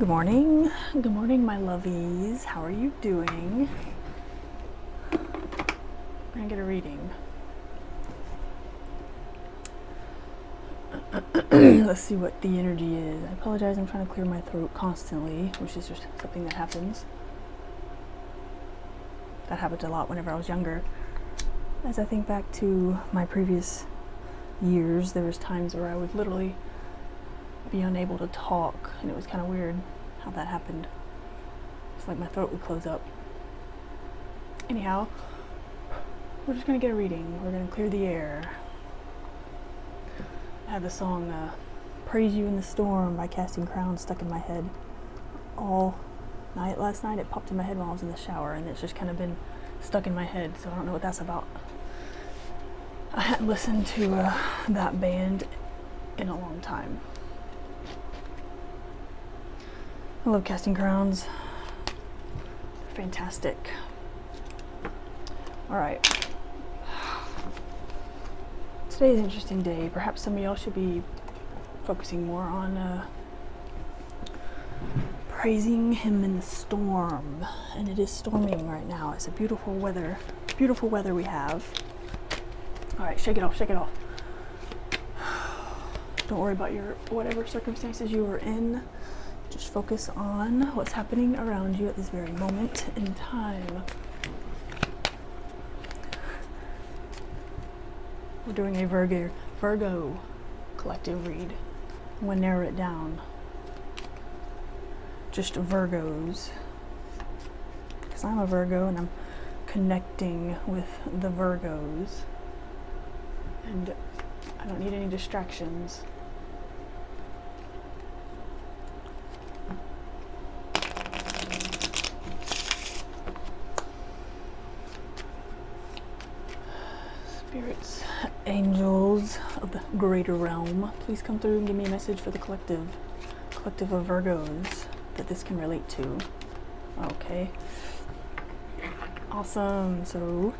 Good morning. Good morning, my lovies. How are you doing? I'm gonna get a reading. Let's see what the energy is. I apologize, I'm trying to clear my throat constantly, which is just something that happens. That happened a lot whenever I was younger. As I think back to my previous years, there was times where I would literally be unable to talk, and it was kind of weird how that happened. It's like my throat would close up. Anyhow, we're just gonna get a reading. We're gonna clear the air. I had the song Praise You in the Storm by Casting Crowns stuck in my head all night last night. It popped in my head while I was in the shower, and it's just kind of been stuck in my head, so I don't know what that's about. I hadn't listened to that band in a long time. I love Casting Crowns. They're fantastic. Alright. Today's an interesting day. Perhaps some of y'all should be focusing more on praising him in the storm. And it is storming right now. It's a beautiful weather we have. Alright, shake it off, shake it off. Don't worry about your whatever circumstances you are in. Just focus on what's happening around you at this very moment in time. We're doing a Virgo collective read. I'm going to narrow it down. Just Virgos. Because I'm a Virgo and I'm connecting with the Virgos. And I don't need any distractions. Spirits, angels of the greater realm, please come through and give me a message for the collective of Virgos that this can relate to. Okay. Awesome. So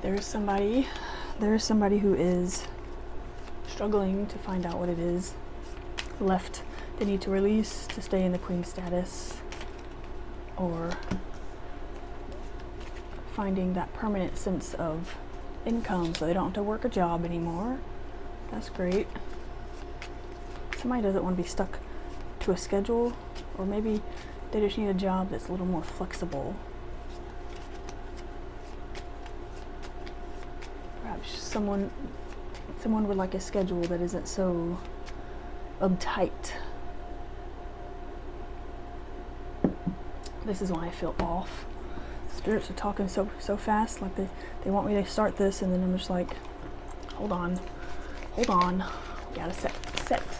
there is somebody who is struggling to find out what it is left they need to release to stay in the queen status, or finding that permanent sense of income so they don't have to work a job anymore. That's great. Somebody doesn't want to be stuck to a schedule, or maybe they just need a job that's a little more flexible. Perhaps someone would like a schedule that isn't so uptight. This is why I feel off. Spirits are talking so fast, like they want me to start this, and then I'm just like, hold on. We gotta set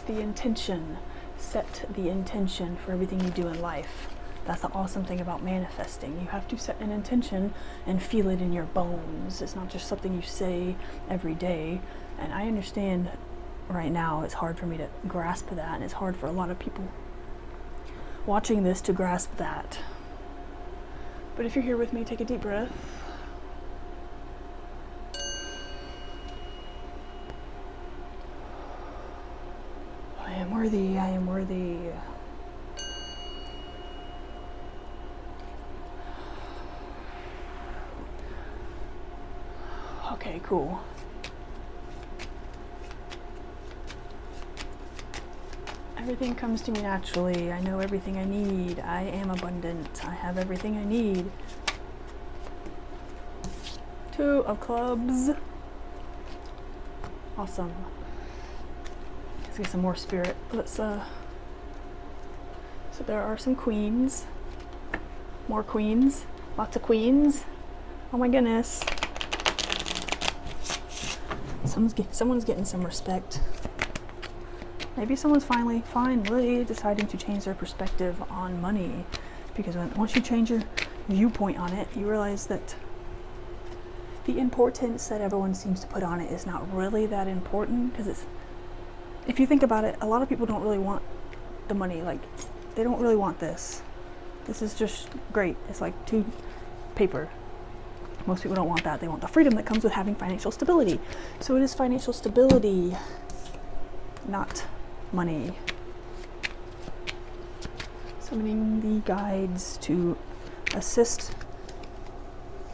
the intention. Set the intention for everything you do in life. That's the awesome thing about manifesting. You have to set an intention and feel it in your bones. It's not just something you say every day. And I understand right now it's hard for me to grasp that, and it's hard for a lot of people watching this to grasp that. But if you're here with me, take a deep breath. I am worthy, I am worthy. Okay, cool. Everything comes to me naturally. I know everything I need. I am abundant. I have everything I need. 2 of clubs. Awesome. Let's get some more spirit. So there are some queens. More queens. Lots of queens. Oh my goodness. Someone's getting some respect. Maybe someone's finally deciding to change their perspective on money, because once you change your viewpoint on it, you realize that the importance that everyone seems to put on it is not really that important. Because if you think about it, a lot of people don't really want the money. Like, they don't really want this. This is just great. It's like paper. Most people don't want that. They want the freedom that comes with having financial stability. So it is financial stability, not money. Summoning the guides to assist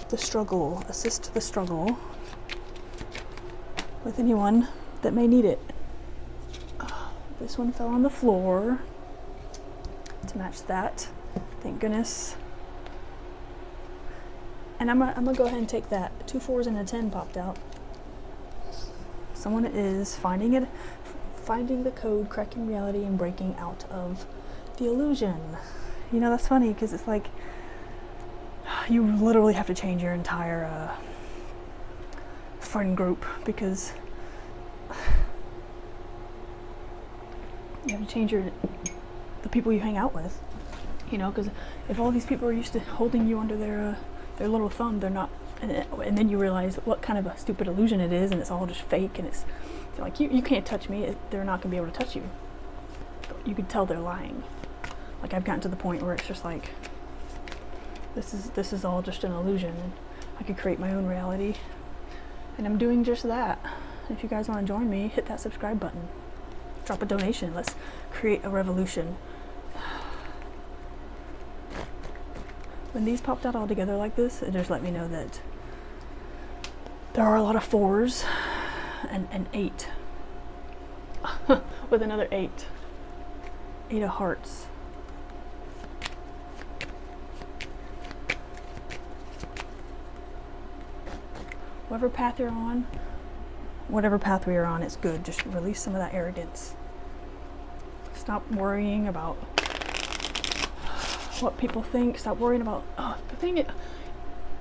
the struggle with anyone that may need it. This one fell on the floor to match that. Thank goodness. And I'm gonna go ahead and take that. 2 4s and a 10 popped out. Someone is finding the code, cracking reality, and breaking out of the illusion. You know, that's funny because it's like you literally have to change your entire friend group, because you have to change the people you hang out with. You know, because if all these people are used to holding you under their little thumb, they're not. And then you realize what kind of a stupid illusion it is, and it's all just fake, and it's like you can't touch me. They're not gonna be able to touch you. You can tell they're lying. Like, I've gotten to the point where it's just like, this is all just an illusion, and I could create my own reality, and I'm doing just that. If you guys want to join me, hit that subscribe button, drop a donation. Let's create a revolution. When these popped out all together like this, it just let me know that there are a lot of 4s and 8 with another 8 of hearts. Whatever path you're on, whatever path we are on, it's good. Just release some of that arrogance. Stop worrying about what people think. Stop worrying about the thing.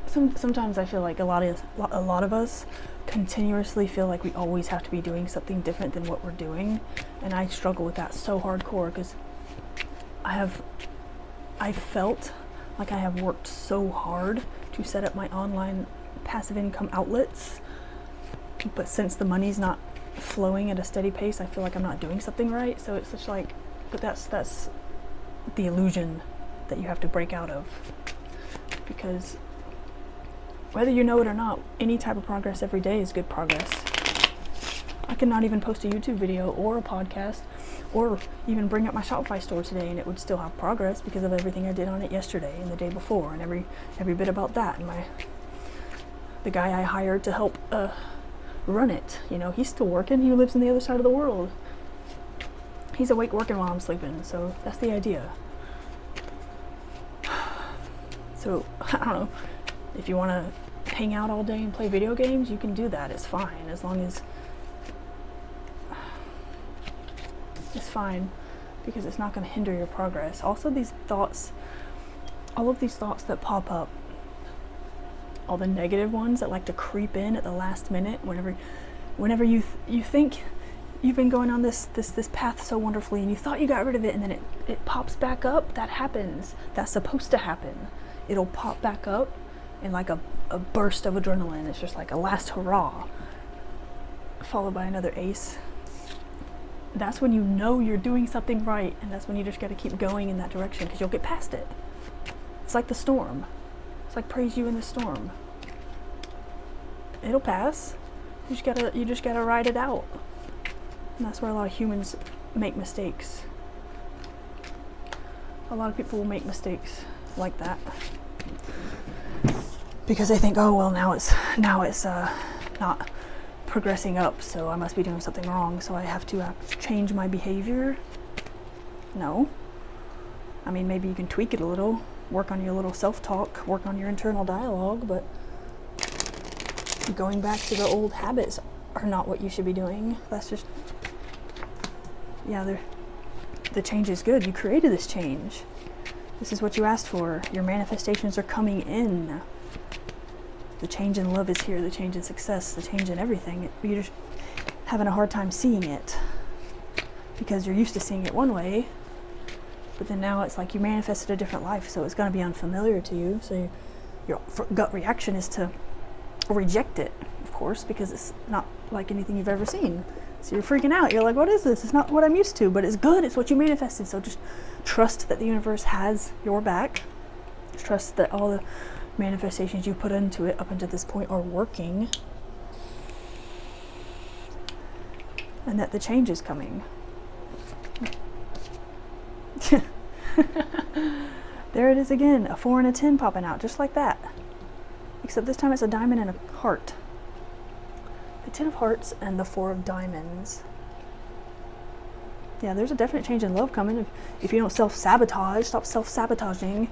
Sometimes I feel like a lot of us continuously feel like we always have to be doing something different than what we're doing, and I struggle with that so hardcore, because I felt like I have worked so hard to set up my online passive income outlets, but since the money's not flowing at a steady pace, I feel like I'm not doing something right. So it's just like, but that's the illusion that you have to break out of, because whether you know it or not, any type of progress every day is good progress. I could not even post a YouTube video or a podcast or even bring up my Shopify store today, and it would still have progress because of everything I did on it yesterday and the day before, and every bit about that. And the guy I hired to help run it, you know, he's still working. He lives on the other side of the world. He's awake working while I'm sleeping, so that's the idea. So, I don't know, if you want to hang out all day and play video games, you can do that. It's fine, as long as it's fine, because it's not going to hinder your progress. Also, these thoughts, all of these thoughts that pop up, all the negative ones that like to creep in at the last minute, whenever you think you've been going on this path so wonderfully, and you thought you got rid of it, and then it pops back up. That happens. That's supposed to happen. It'll pop back up in like a burst of adrenaline. It's just like a last hurrah, followed by another ace. That's when you know you're doing something right, and that's when you just got to keep going in that direction, because you'll get past it. It's like the storm. It's like praise you in the storm. It'll pass. You just gotta ride it out. And that's where a lot of humans make mistakes. A lot of people will make mistakes like that, because they think, oh well, now it's not progressing up, so I must be doing something wrong, so I have to change my behavior. No. I mean, maybe you can tweak it a little, work on your little self-talk, work on your internal dialogue, but going back to the old habits are not what you should be doing. That's just, yeah, the change is good. You created this change. This is what you asked for. Your manifestations are coming in. The change in love is here, the change in success, the change in everything. You're just having a hard time seeing it, because you're used to seeing it one way, but then now it's like you manifested a different life, so it's going to be unfamiliar to you. So your gut reaction is to reject it, of course, because it's not like anything you've ever seen. So you're freaking out. You're like, what is this? It's not what I'm used to, but it's good. It's what you manifested. So just trust that the universe has your back. Trust that all the manifestations you put into it up until this point are working, and that the change is coming. There it is again, a 4 and a 10 popping out, just like that. Except this time it's a diamond and a heart. The 10 of hearts and the 4 of diamonds. Yeah, there's a definite change in love coming if you don't self-sabotage. Stop self-sabotaging.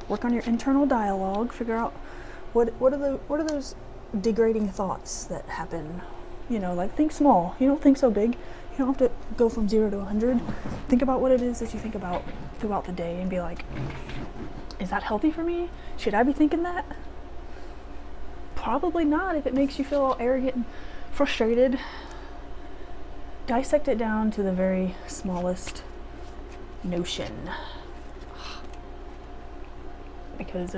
Work on your internal dialogue. Figure out what are those degrading thoughts that happen. You know, like think small. You don't think so big. You don't have to go from 0 to 100. Think about what it is that you think about throughout the day and be like, is that healthy for me? Should I be thinking that? Probably not if it makes you feel all arrogant and frustrated. Dissect it down to the very smallest notion. Because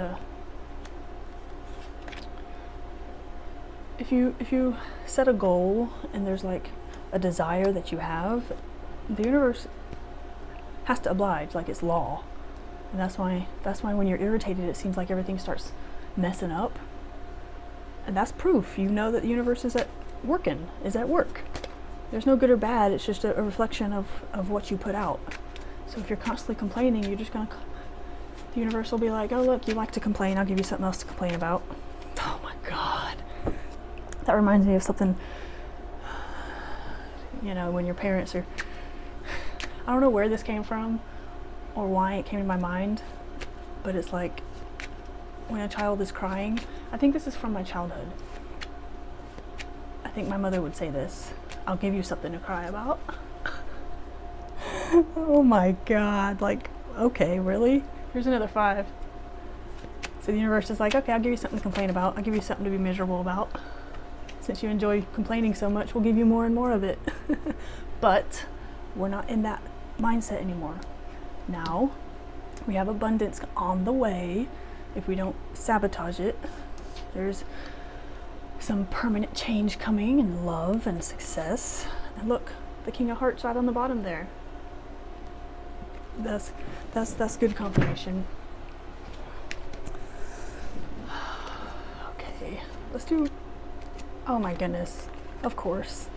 if you set a goal and there's like a desire that you have, the universe has to oblige, like it's law. And that's why when you're irritated it seems like everything starts messing up. And that's proof you know that the universe is at work. There's no good or bad, it's just a reflection of what you put out. So if you're constantly complaining, you're just gonna, the universe will be like, oh look, you like to complain, I'll give you something else to complain about. Oh my God. That reminds me of something, you know, when your parents are, I don't know where this came from or why it came to my mind, but it's like when a child is crying, I think this is from my childhood. I think my mother would say this, I'll give you something to cry about. Oh my God, like, okay, really? Here's another 5. So the universe is like, okay, I'll give you something to complain about. I'll give you something to be miserable about. Since you enjoy complaining so much, we'll give you more and more of it. But we're not in that mindset anymore. Now, we have abundance on the way. If we don't sabotage it, there's some permanent change coming in love and success. And look, the King of Hearts right on the bottom there. That's good confirmation. Okay, let's do, oh my goodness, of course.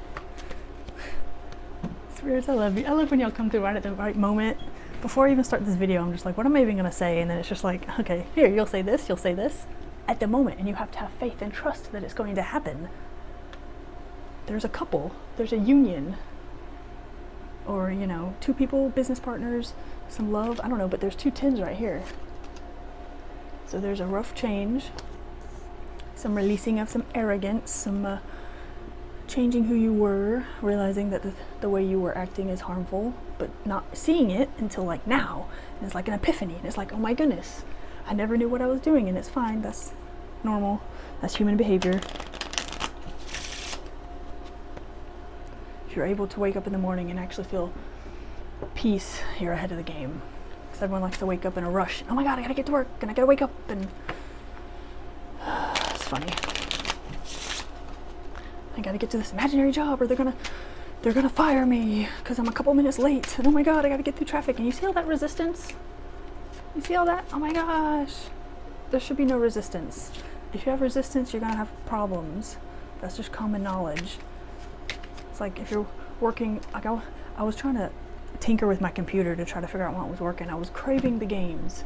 Spirits, I love you. I love when y'all come through right at the right moment. Before I even start this video, I'm just like, what am I even gonna say? And then it's just like, okay, here, you'll say this at the moment, and you have to have faith and trust that it's going to happen. There's a couple, there's a union, or, you know, 2 people, business partners, some love, I don't know, but there's 2 10s right here. So there's a rough change, some releasing of some arrogance, some changing who you were, realizing that the way you were acting is harmful, but not seeing it until like now. And it's like an epiphany, and it's like, oh my goodness, I never knew what I was doing, and it's fine, that's normal, that's human behavior. If you're able to wake up in the morning and actually feel peace, you're ahead of the game. Because everyone likes to wake up in a rush. Oh my God, I gotta get to work, and I gotta wake up, and it's funny. I gotta get to this imaginary job, or they're gonna fire me because I'm a couple minutes late. And oh my God, I gotta get through traffic. And you see all that resistance? You see all that? Oh my gosh. There should be no resistance. If you have resistance, you're gonna have problems. That's just common knowledge. It's like if you're working, like I was trying to tinker with my computer to try to figure out what was working. I was craving the games,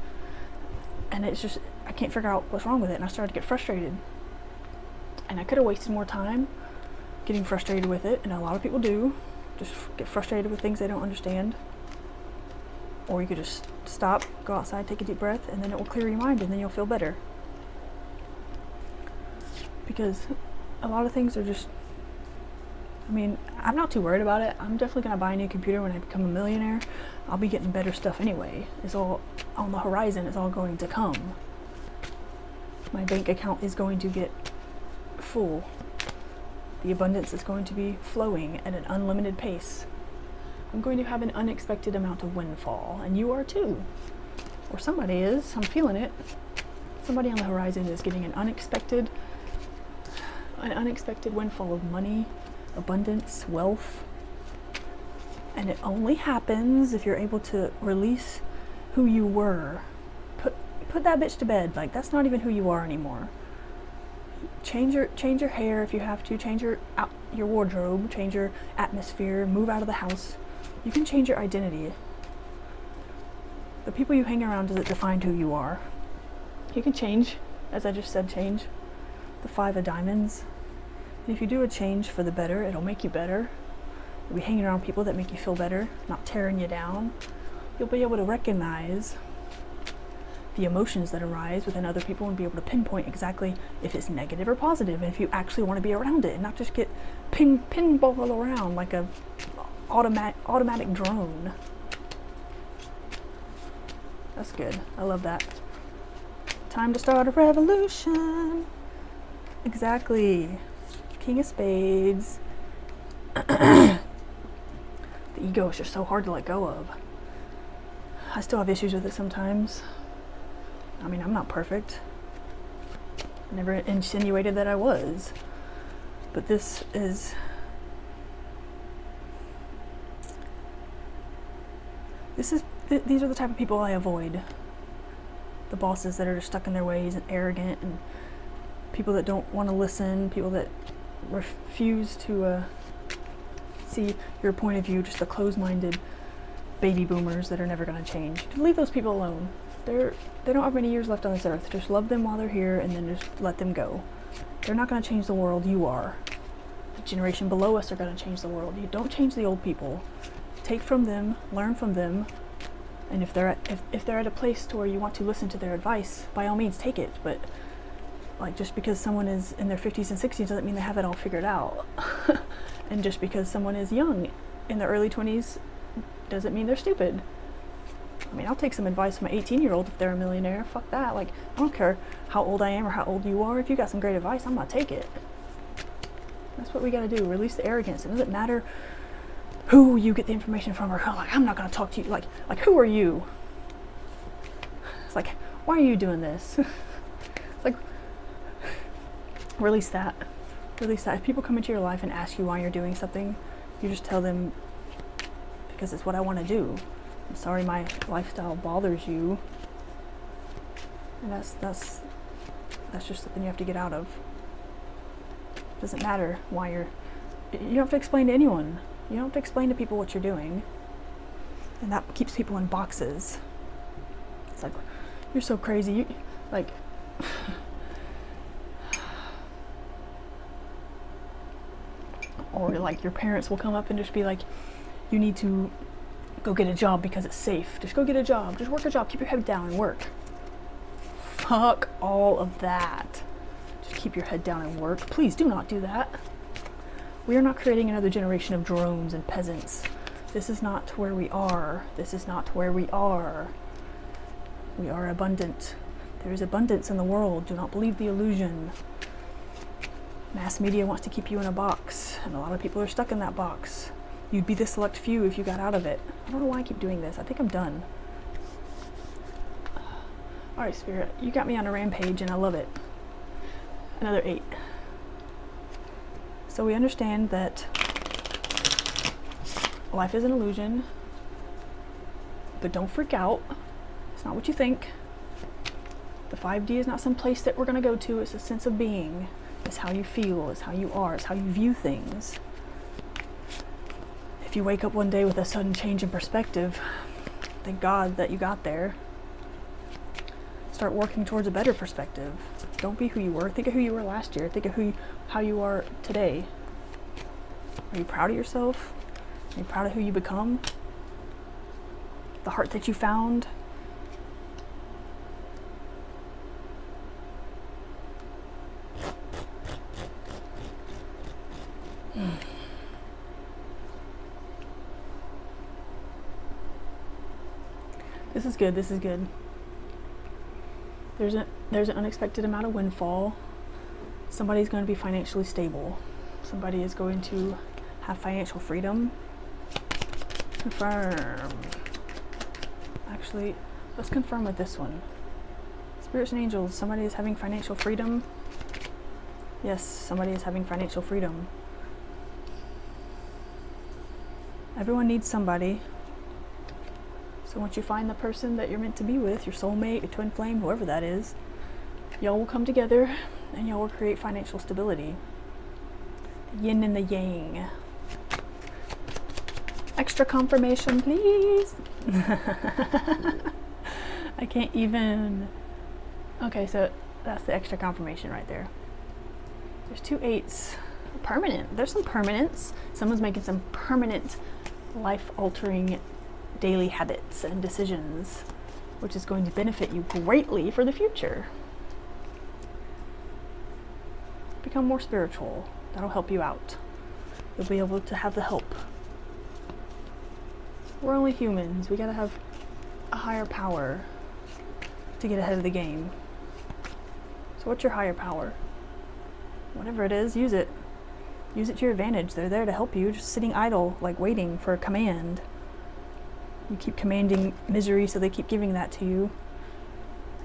and it's just, I can't figure out what's wrong with it, and I started to get frustrated. And I could have wasted more time getting frustrated with it, and a lot of people do, just get frustrated with things they don't understand. Or you could just stop, go outside, take a deep breath, and then it will clear your mind, and then you'll feel better. Because a lot of things are just, I mean, I'm not too worried about it. I'm definitely going to buy a new computer when I become a millionaire. I'll be getting better stuff anyway. It's all on the horizon. It's all going to come. My bank account is going to get full. The abundance is going to be flowing at an unlimited pace. I'm going to have an unexpected amount of windfall, and you are too. Or somebody is. I'm feeling it. Somebody on the horizon is getting an unexpected windfall of money, abundance, wealth. And it only happens if you're able to release who you were. Put that bitch to bed. Like, that's not even who you are anymore. Change your hair if you have to. Change your wardrobe. Change your atmosphere. Move out of the house. You can change your identity. The people you hang around, does it define who you are? You can change, as I just said, change. The 5 of diamonds. And if you do a change for the better, it'll make you better. You'll be hanging around people that make you feel better, not tearing you down. You'll be able to recognize the emotions that arise within other people and be able to pinpoint exactly if it's negative or positive, and if you actually want to be around it and not just get pinball around like a automatic drone. That's good. I love that. Time to start a revolution. Exactly. King of Spades. The ego is just so hard to let go of. I still have issues with it sometimes. I mean, I'm not perfect. I never insinuated that I was. But these are the type of people I avoid. The bosses that are just stuck in their ways and arrogant, and people that don't want to listen, people that refuse to see your point of view, just the closed-minded baby boomers that are never going to change. Leave those people alone. They don't have many years left on this earth. Just love them while they're here and then just let them go. They're not going to change the world. You are. The generation below us are going to change the world. You don't change the old people. Take from them, learn from them, and if they're at a place to where you want to listen to their advice, by all means take it. But like, just because someone is in their 50s and 60s doesn't mean they have it all figured out. And just because someone is young in their early 20s doesn't mean they're stupid. I mean, I'll take some advice from an 18-year-old if they're a millionaire. Fuck that. Like, I don't care how old I am or how old you are. If you got some great advice, I'm gonna take it. That's what we gotta do. Release the arrogance. It doesn't matter who you get the information from, or like, I'm not gonna talk to you. Like who are you? It's like, why are you doing this? It's like, release that. Release that. If people come into your life and ask you why you're doing something, you just tell them, because it's what I want to do. I'm sorry my lifestyle bothers you. And that's just something you have to get out of. It doesn't matter why you don't have to explain to anyone. You don't have to explain to people what you're doing. And that keeps people in boxes. It's like, you're so crazy. Or like your parents will come up and just be like, you need to go get a job because it's safe. Just go get a job. Just work a job. Keep your head down and work. Fuck all of that. Just keep your head down and work. Please do not do that. We are not creating another generation of drones and peasants. This is not where we are. This is not where we are. We are abundant. There is abundance in the world. Do not believe the illusion. Mass media wants to keep you in a box, and a lot of people are stuck in that box. You'd be the select few if you got out of it. I don't know why I keep doing this. I think I'm done. Alright, Spirit, you got me on a rampage and I love it. Another 8. So we understand that life is an illusion, but don't freak out. It's not what you think. The 5D is not some place that we're going to go to. It's a sense of being. It's how you feel. It's how you are. It's how you view things. If you wake up one day with a sudden change in perspective, thank God that you got there. Start working towards a better perspective. Don't be who you were. Think of who you were last year. Think of how you are today. Are you proud of yourself? Are you proud of who you become? The heart that you found? This is good. This is good. There's an unexpected amount of windfall. Somebody's going to be financially stable. Somebody is going to have financial freedom. Confirm. Actually, let's confirm with this one. Spirits and angels, somebody is having financial freedom. Yes, somebody is having financial freedom. Everyone needs somebody. So once you find the person that you're meant to be with, your soulmate, your twin flame, whoever that is, y'all will come together and y'all will create financial stability. The yin and the yang. Extra confirmation, please. I can't even. Okay, so that's the extra confirmation right there. There's 2 8s. Permanent. There's some permanence. Someone's making some permanent, life-altering daily habits and decisions, which is going to benefit you greatly for the future. Become more spiritual. That'll help you out. You'll be able to have the help. We're only humans. We gotta have a higher power to get ahead of the game. So what's your higher power? Whatever it is, use it. Use it to your advantage. They're there to help you. Just sitting idle, like waiting for a command. You keep commanding misery, so they keep giving that to you.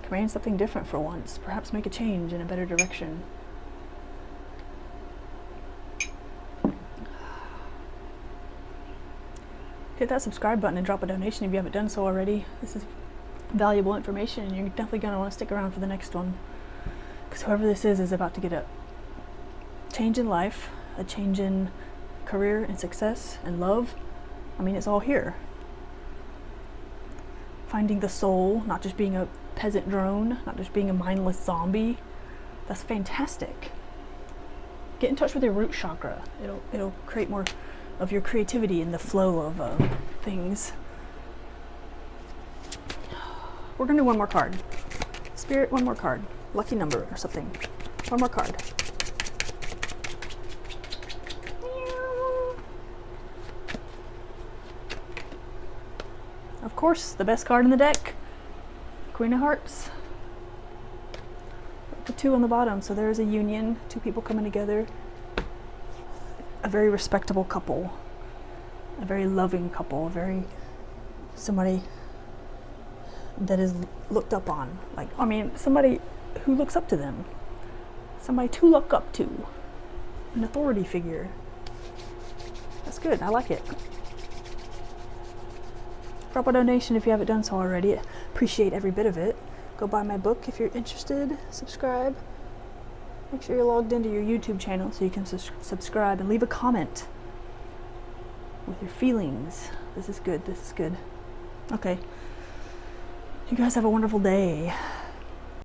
Command something different for once. Perhaps make a change in a better direction. Hit that subscribe button and drop a donation if you haven't done so already. This is valuable information, and you're definitely going to want to stick around for the next one. Because whoever this is about to get a change in life, a change in career and success and love. I mean, it's all here. Finding the soul, not just being a peasant drone, not just being a mindless zombie. That's fantastic. Get in touch with your root chakra. It'll create more of your creativity and the flow of things. We're gonna do one more card. Spirit, one more card. Lucky number or something. One more card. Of course, the best card in the deck. Queen of Hearts. The 2 on the bottom, so there is a union, 2 people coming together. A very respectable couple. A very loving couple. Somebody that is looked up on. Like, I mean, somebody who looks up to them. Somebody to look up to. An authority figure. That's good, I like it. Drop a donation if you haven't done so already. Appreciate every bit of it. Go buy my book if you're interested. Subscribe. Make sure you're logged into your YouTube channel so you can subscribe and leave a comment with your feelings. This is good. This is good. Okay. You guys have a wonderful day.